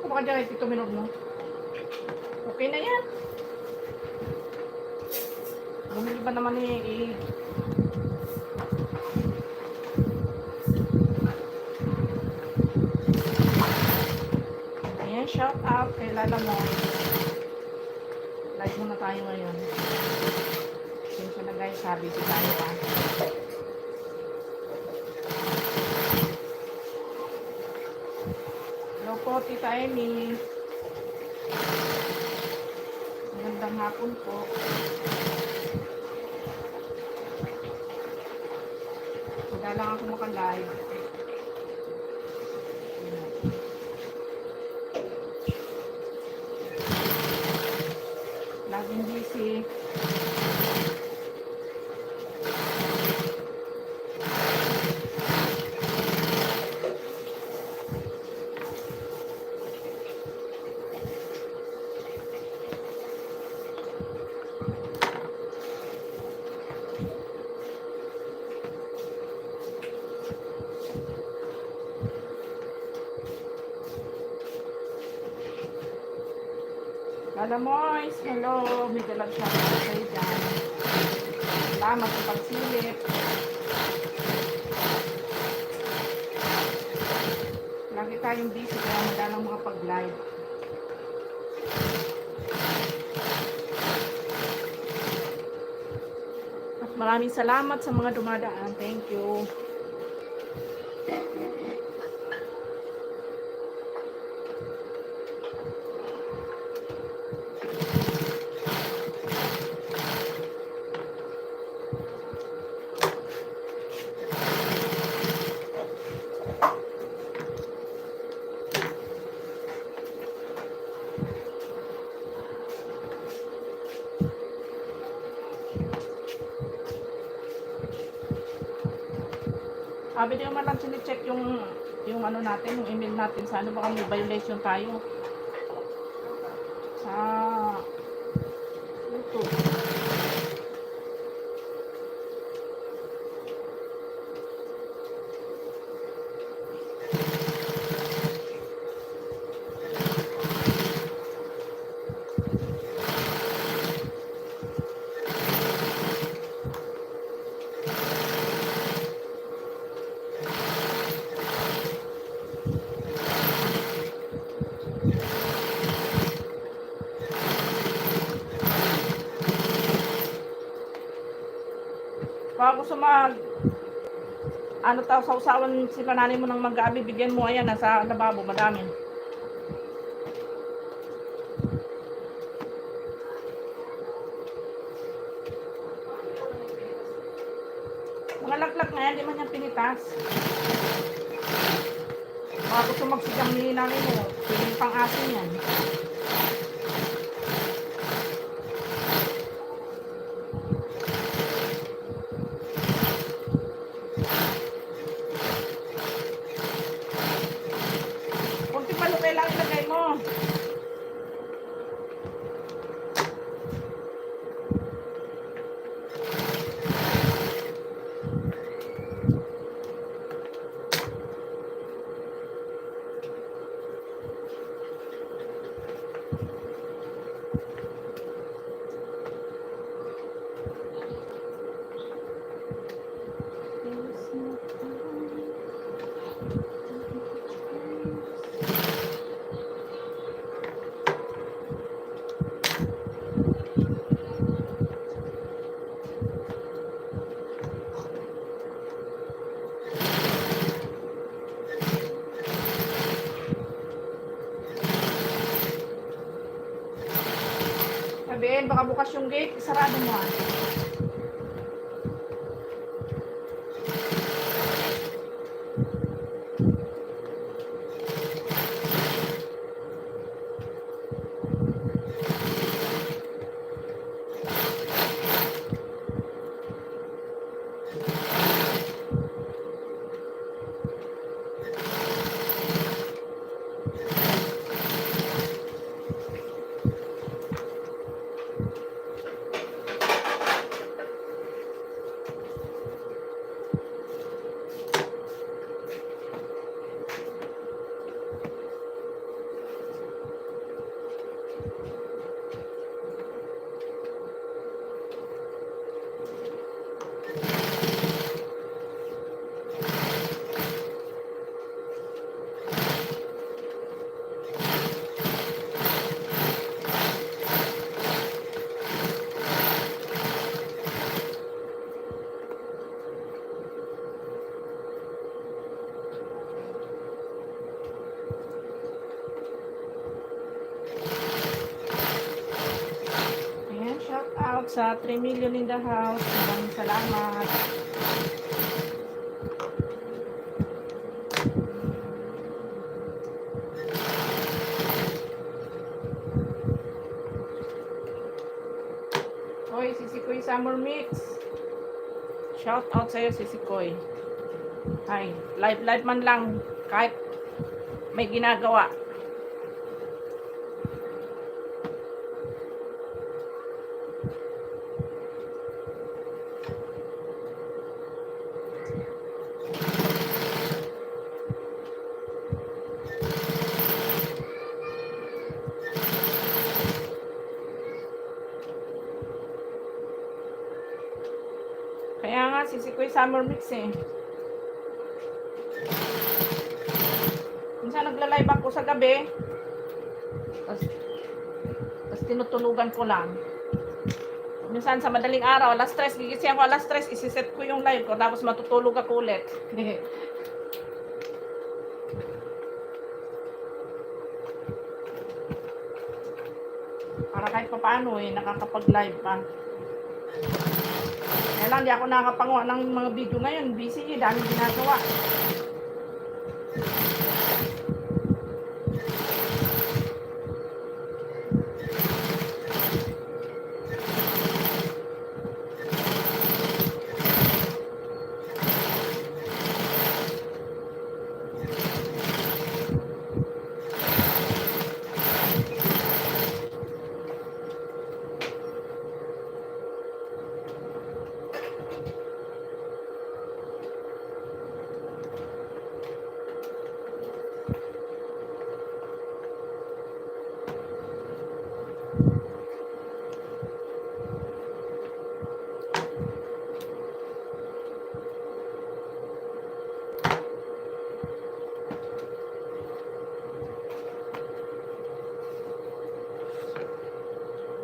baka dyan, 2 minutes mo. Okay na yan. Bumili ba naman eh. Ayan, shout out kay Lala mo. Live muna tayo ngayon. Sensya na guys, sabi ko tayo pa. Hello po, Tita Amy. Magandang hapon po. Wala lang ako maka-live. Laging busy. Alamoys, hello, may dalag siya kayo dyan. Salamat sa pagsilip. Lagi tayong busy kaya madalang mga pag-live. At maraming salamat sa mga dumadaan. Thank you. Sabi niyo man lang sine-check yung ano natin, yung email natin sa ano, baka may violation tayo sa YouTube. Baka gusto ano tao, sausawan sila nanay mo ng mag-aabi, bigyan mo, ayan, nasa lababo, madami. Mga laklak na yan, di man yan pinitas. Baka gusto magsigang ni nanay mo, pwedeng pang-asin yan. Sabihin, baka bukas yung gate, sarado mo ah. sa 3 million in the house. Maraming salamat. Hoy, Sisikoy Summer Mix. Shout out sa'yo, Sisikoy. Ay, live man lang. Kahit may ginagawa. Kaya nga, Sisikoy Summer Mix eh. Minsan nagla-live ako sa gabi. Tapos tinutulugan ko lang. Minsan sa madaling araw, alas 3, gigising ako alas 3, isiset ko yung live ko, tapos matutulog ako ulit. Para kahit paano eh, nakakapag-live pa. Kaya lang, di ako nakakapanguha ng mga video ngayon. Busy eh, dami ginagawa.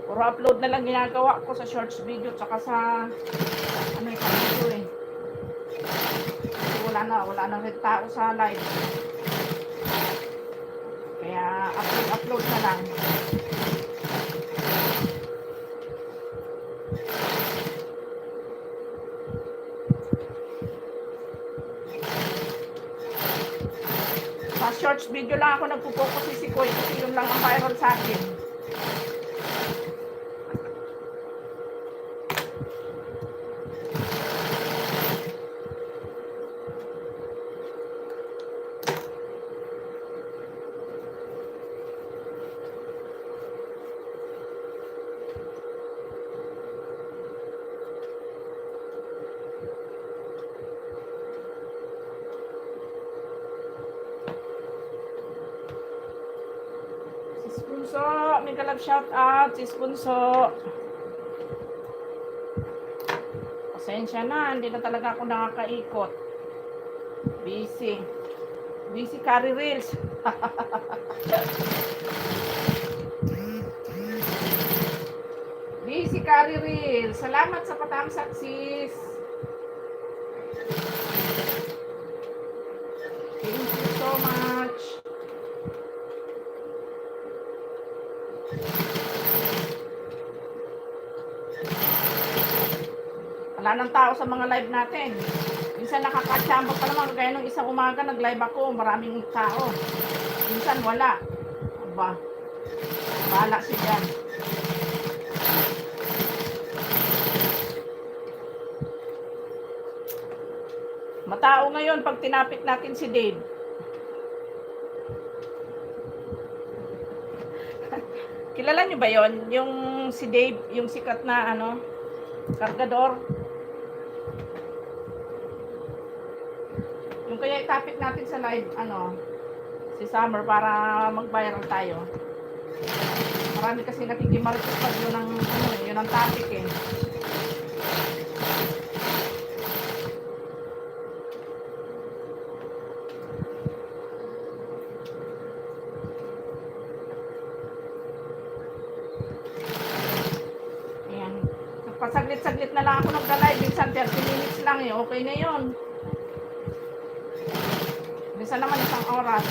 Puro upload na lang ginagawa ko sa shorts video tsaka sa ano yung video eh. Kasi wala na rin tao sa live. Kaya upload na lang. Sa shorts video lang ako nagpo-focus si Koy kasi yun lang ang viral sa akin. Spunso, may kalab shout out si Spunso. Pasensya na, hindi na talaga ako nakakaikot. Busy carry reels. Busy carry reels. Salamat sa patamsak sis. Thank you so much. Wala nang tao sa mga live natin. Minsan nakakachamba pa naman. Kaya nung isang umaga nag-live ako, maraming tao. Minsan wala. Aba, bahala siya dyan. Matao ngayon pag tinapik natin si Dave. Kilala nyo ba yon? Yung si Dave, yung sikat na ano, kargador. Yung kaya itapik natin sa live, ano, si Summer para mag-viral tayo. Marami kasi nakikimarket pag yun ang, ano, yun ang topic eh. Pasaglit-saglit na lang ako nagda-live. Minsan 30 minutes lang eh. Okay na yun. Minsan naman isang oras.